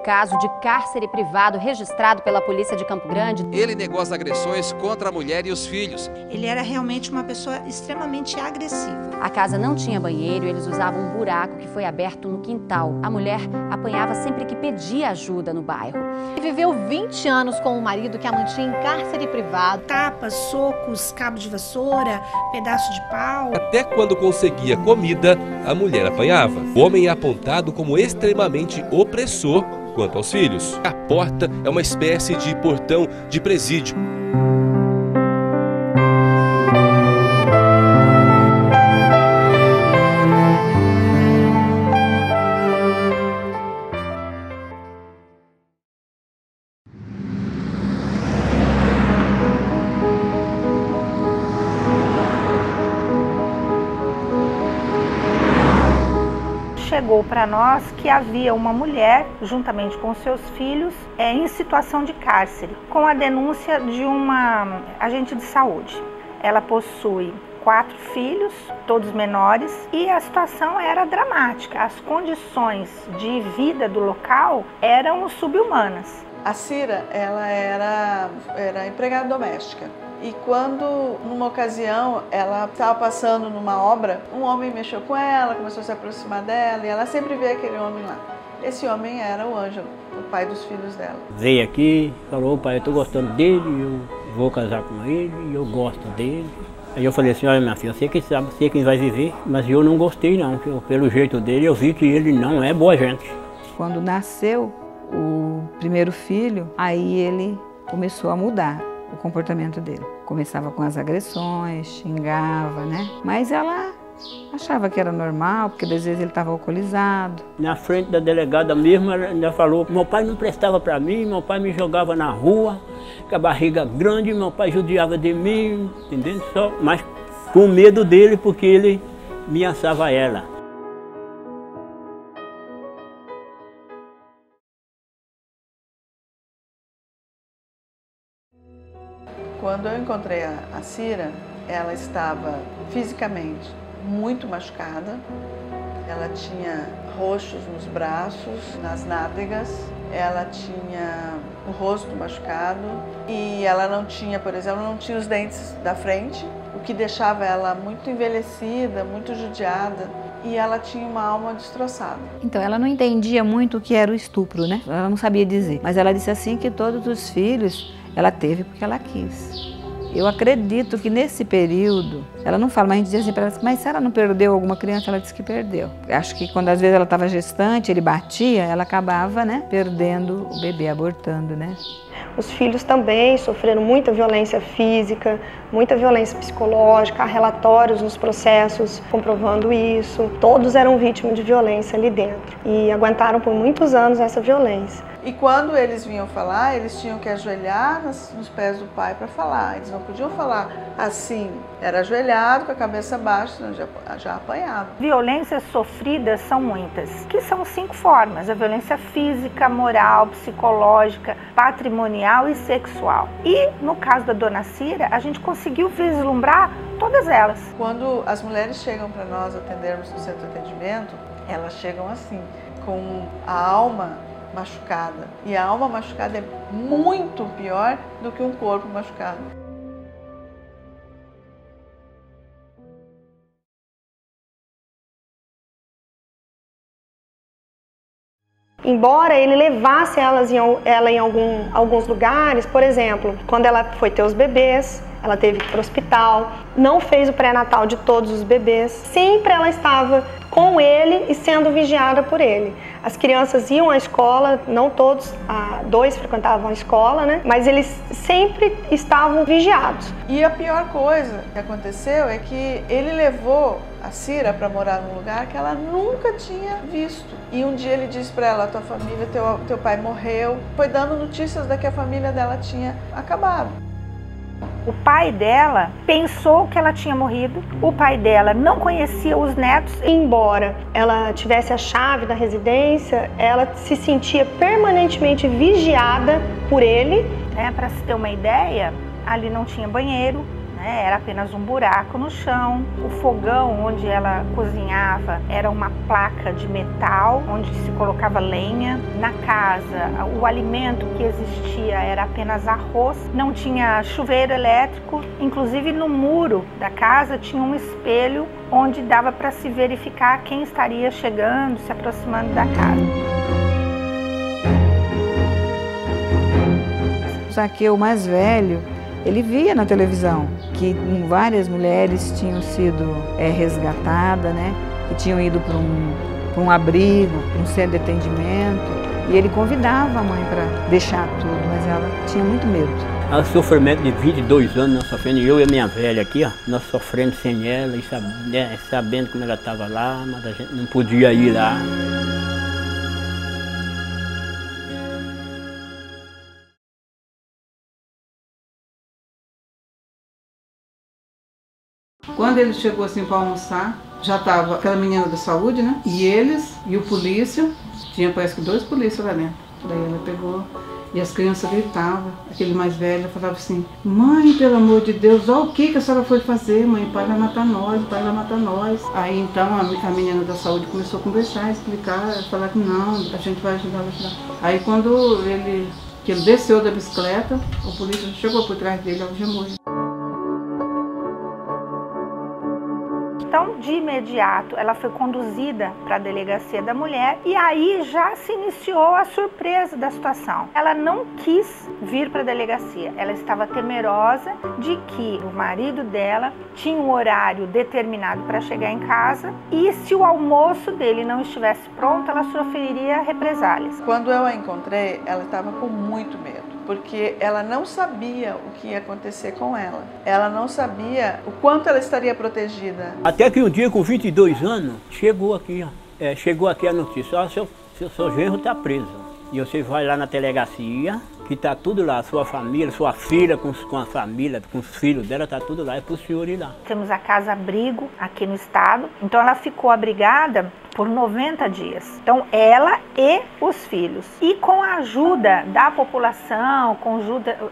Caso de cárcere privado registrado pela polícia de Campo Grande. Ele negou as agressões contra a mulher e os filhos. Ele era realmente uma pessoa extremamente agressiva. A casa não tinha banheiro e eles usavam um buraco que foi aberto no quintal. A mulher apanhava sempre que pedia ajuda no bairro. Viveu 20 anos com o marido que a mantinha em cárcere privado. Tapas, socos, cabo de vassoura, pedaço de pau. Até quando conseguia comida, a mulher apanhava. O homem é apontado como extremamente opressor quanto aos filhos. A porta é uma espécie de portão de presídio. Chegou para nós que havia uma mulher, juntamente com seus filhos, em situação de cárcere, com a denúncia de uma agente de saúde. Ela possui 4 filhos, todos menores, e a situação era dramática. As condições de vida do local eram subhumanas. A Cira, ela era empregada doméstica. E quando, numa ocasião, ela estava passando numa obra, um homem mexeu com ela, começou a se aproximar dela, e ela sempre vê aquele homem lá. Esse homem era o Ângelo, o pai dos filhos dela. Veio aqui, falou: pai, eu estou gostando dele, eu vou casar com ele, eu gosto dele. Aí eu falei assim: olha, minha filha, você que sabe, você quem vai viver, mas eu não gostei não, pelo jeito dele eu vi que ele não é boa gente. Quando nasceu o primeiro filho, aí ele começou a mudar o comportamento dele. Começava com as agressões, xingava, né? Mas ela achava que era normal, porque às vezes ele estava alcoolizado. Na frente da delegada mesmo, ela ainda falou: meu pai não prestava para mim, meu pai me jogava na rua, com a barriga grande, meu pai judiava de mim, entendeu? Só, mas com medo dele, porque ele ameaçava ela. Quando eu encontrei a Cira, ela estava fisicamente muito machucada. Ela tinha roxos nos braços, nas nádegas. Ela tinha o rosto machucado e ela não tinha, por exemplo, não tinha os dentes da frente, o que deixava ela muito envelhecida, muito judiada. E ela tinha uma alma destroçada. Então ela não entendia muito o que era o estupro, né? Ela não sabia dizer. Mas ela disse assim que todos os filhos ela teve porque ela quis. Eu acredito que nesse período, ela não fala, mas a gente diz assim para ela: mas se ela não perdeu alguma criança, ela disse que perdeu. Acho que quando às vezes ela estava gestante, ele batia, ela acabava, né, perdendo o bebê, abortando, né? Os filhos também sofreram muita violência física, muita violência psicológica, há relatórios nos processos comprovando isso. Todos eram vítimas de violência ali dentro e aguentaram por muitos anos essa violência. E quando eles vinham falar, eles tinham que ajoelhar nos pés do pai para falar. Eles não podiam falar assim, era ajoelhado com a cabeça baixa, senão já apanhava. Violências sofridas são muitas, que são 5 formas: a violência física, moral, psicológica, patrimonial e sexual. E no caso da dona Cira, a gente conseguiu vislumbrar todas elas. Quando as mulheres chegam para nós atendermos no centro de atendimento, elas chegam assim, com a alma machucada. E a alma machucada é muito pior do que um corpo machucado. Embora ele levasse ela em alguns lugares, por exemplo, quando ela foi ter os bebês, ela teve que ir para o hospital, não fez o pré-natal de todos os bebês, sempre ela estava com ele e sendo vigiada por ele. As crianças iam à escola, não todos, 2 frequentavam a escola, né? Mas eles sempre estavam vigiados. E a pior coisa que aconteceu é que ele levou a Cira para morar num lugar que ela nunca tinha visto. E um dia ele disse para ela: tua família, teu pai morreu, foi dando notícias de que a família dela tinha acabado. O pai dela pensou que ela tinha morrido, o pai dela não conhecia os netos. Embora ela tivesse a chave da residência, ela se sentia permanentemente vigiada por ele. Para se ter uma ideia, ali não tinha banheiro, era apenas um buraco no chão. O fogão onde ela cozinhava era uma placa de metal onde se colocava lenha. Na casa, o alimento que existia era apenas arroz, não tinha chuveiro elétrico. Inclusive no muro da casa tinha um espelho onde dava para se verificar quem estaria chegando, se aproximando da casa. Zaqueu mais velho, ele via na televisão que várias mulheres tinham sido resgatadas, né? Que tinham ido para um abrigo, para um centro de atendimento. E ele convidava a mãe para deixar tudo, mas ela tinha muito medo. O sofrimento de 22 anos, nós sofrendo, eu e a minha velha aqui, ó, nós sofrendo sem ela e sabendo como ela estava lá, mas a gente não podia ir lá. Quando ele chegou assim para almoçar, já estava aquela menina da saúde, né? E eles, e o polícia, tinha parece que 2 polícias lá dentro. Daí ela pegou e as crianças gritavam, aquele mais velho falava assim: mãe, pelo amor de Deus, olha o que a senhora foi fazer, mãe, o pai vai matar nós, o pai vai matar nós. Aí então a menina da saúde começou a conversar, explicar, falar que não, a gente vai ajudar, vai ajudar. Aí quando ele desceu da bicicleta, o polícia chegou por trás dele, algemou ele. Então, de imediato, ela foi conduzida para a delegacia da mulher e aí já se iniciou a surpresa da situação. Ela não quis vir para a delegacia, ela estava temerosa de que o marido dela tinha um horário determinado para chegar em casa e se o almoço dele não estivesse pronto, ela sofreria represálias. Quando eu a encontrei, ela estava com muito medo, porque ela não sabia o que ia acontecer com ela. Ela não sabia o quanto ela estaria protegida. Até que um dia, com 22 anos, chegou aqui a notícia: ó, seu genro está preso. E você vai lá na delegacia, que está tudo lá, sua família, sua filha com a família, com os filhos dela, está tudo lá, é para o senhor ir lá. Temos a Casa Abrigo aqui no estado, então ela ficou abrigada por 90 dias. Então ela e os filhos. E com a ajuda da população, com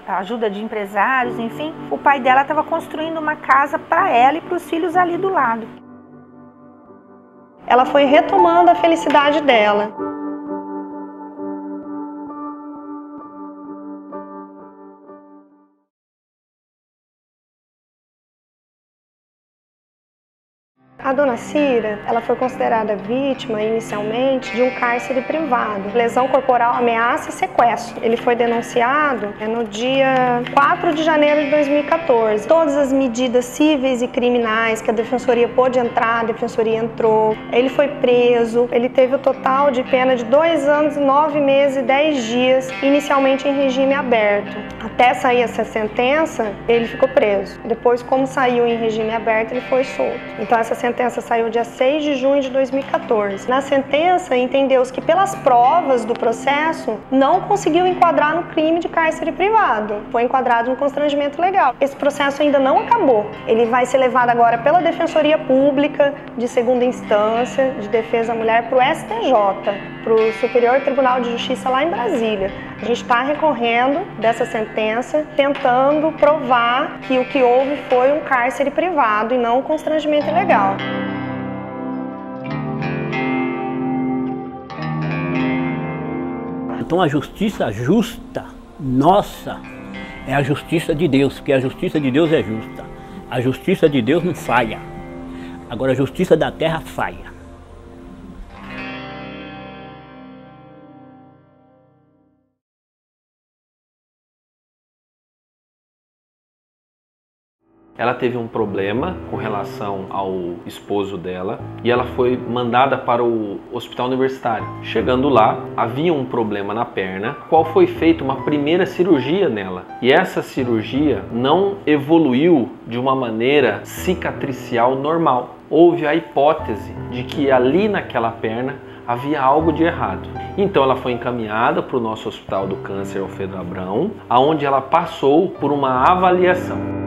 a ajuda de empresários, enfim, o pai dela estava construindo uma casa para ela e para os filhos ali do lado. Ela foi retomando a felicidade dela. A dona Cira, ela foi considerada vítima inicialmente de um cárcere privado, lesão corporal, ameaça e sequestro. Ele foi denunciado no dia 4 de janeiro de 2014. Todas as medidas cíveis e criminais que a defensoria pôde entrar, a defensoria entrou. Ele foi preso, ele teve o total de pena de 2 anos, 9 meses e 10 dias, inicialmente em regime aberto. Até sair essa sentença, ele ficou preso. Depois, como saiu em regime aberto, ele foi solto. Então essa sentença saiu dia 6 de junho de 2014. Na sentença, entendeu-se que pelas provas do processo, não conseguiu enquadrar no crime de cárcere privado. Foi enquadrado no constrangimento legal. Esse processo ainda não acabou. Ele vai ser levado agora pela Defensoria Pública de segunda instância, de defesa da mulher, para o STJ, para o Superior Tribunal de Justiça lá em Brasília. A gente está recorrendo dessa sentença, tentando provar que o que houve foi um cárcere privado e não um constrangimento ilegal. Então a justiça justa, nossa, é a justiça de Deus, porque a justiça de Deus é justa. A justiça de Deus não falha. Agora a justiça da terra falha. Ela teve um problema com relação ao esposo dela e ela foi mandada para o hospital universitário. Chegando lá, havia um problema na perna, qual foi feita uma primeira cirurgia nela. E essa cirurgia não evoluiu de uma maneira cicatricial normal. Houve a hipótese de que ali naquela perna havia algo de errado. Então ela foi encaminhada para o nosso Hospital do Câncer Alfredo Abrão, onde ela passou por uma avaliação.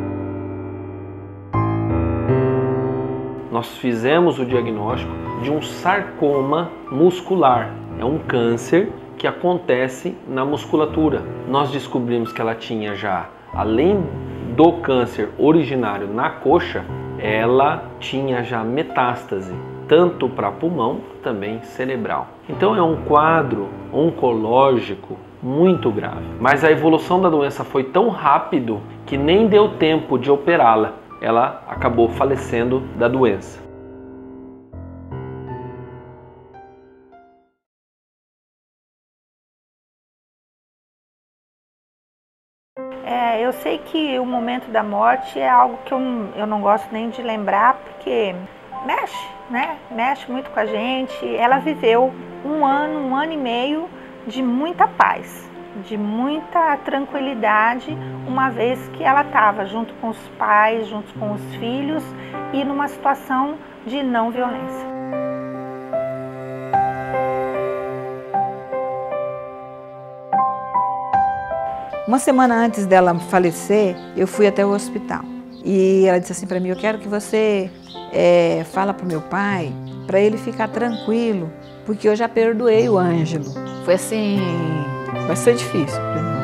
Nós fizemos o diagnóstico de um sarcoma muscular. É um câncer que acontece na musculatura. Nós descobrimos que ela tinha já, além do câncer originário na coxa, ela tinha já metástase, tanto para pulmão, também cerebral. Então é um quadro oncológico muito grave. Mas a evolução da doença foi tão rápido que nem deu tempo de operá-la. Ela acabou falecendo da doença. Eu sei que o momento da morte é algo que eu não gosto nem de lembrar, porque mexe, né? Mexe muito com a gente. Ela viveu um ano e meio de muita paz, de muita tranquilidade, uma vez que ela estava junto com os pais, junto com os filhos e numa situação de não violência. Uma semana antes dela falecer, eu fui até o hospital. E ela disse assim para mim, eu quero que você fala para o meu pai, para ele ficar tranquilo, porque eu já perdoei o Ângelo. Foi assim, bastante difícil para mim.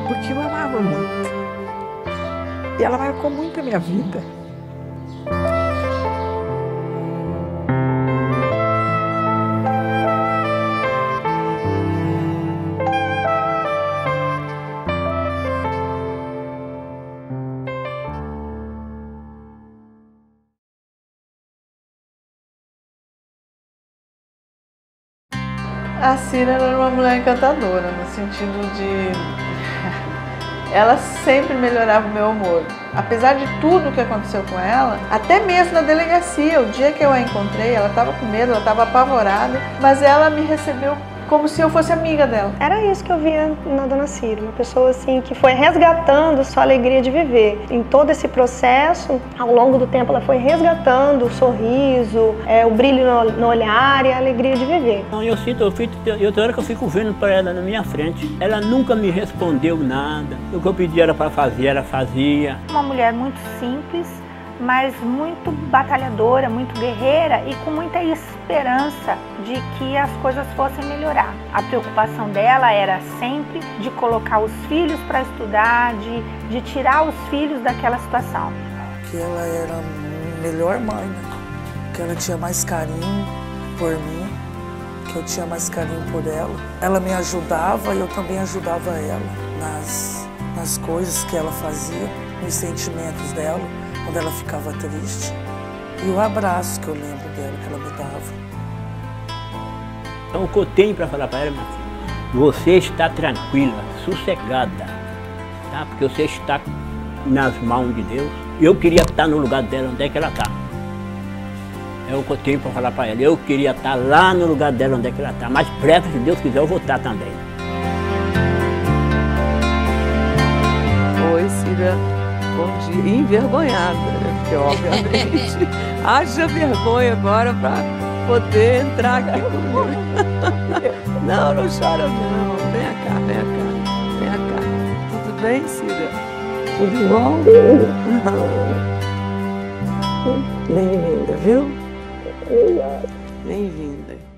Porque eu amava muito. E ela marcou muito a minha vida. A Cira era uma mulher encantadora, no sentido de... ela sempre melhorava o meu humor. Apesar de tudo que aconteceu com ela, até mesmo na delegacia, o dia que eu a encontrei, ela estava com medo, ela estava apavorada, mas ela me recebeu como se eu fosse amiga dela. Era isso que eu via na Dona Cira, uma pessoa assim que foi resgatando sua alegria de viver. Em todo esse processo, ao longo do tempo, ela foi resgatando o sorriso, o brilho no olhar e a alegria de viver. Eu tenho hora que eu fico vendo para ela na minha frente. Ela nunca me respondeu nada. O que eu pedi era para fazer, ela fazia. Uma mulher muito simples, mas muito batalhadora, muito guerreira e com muita esperança de que as coisas fossem melhorar. A preocupação dela era sempre de colocar os filhos para estudar, de tirar os filhos daquela situação. Que ela era a melhor mãe, né? Que ela tinha mais carinho por mim, que eu tinha mais carinho por ela. Ela me ajudava e eu também ajudava ela nas coisas que ela fazia, nos sentimentos dela, quando ela ficava triste. E o abraço que eu lembro dela, que ela me dava. Então o que eu tenho para falar para ela, minha filha, você está tranquila, sossegada, tá? Porque você está nas mãos de Deus. Eu queria estar no lugar dela, onde é que ela está. É o que eu tenho para falar para ela. Eu queria estar lá no lugar dela, onde é que ela está. Mas breve, se Deus quiser, eu vou estar também. Oi, Cira. Bom dia. Envergonhada, né? Porque obviamente haja vergonha agora para poder entrar aqui comigo. Não, não chora não. Vem cá, vem cá. Vem cá. Tudo bem, Cira? Tudo bom? Bem-vinda, viu? Bem-vinda.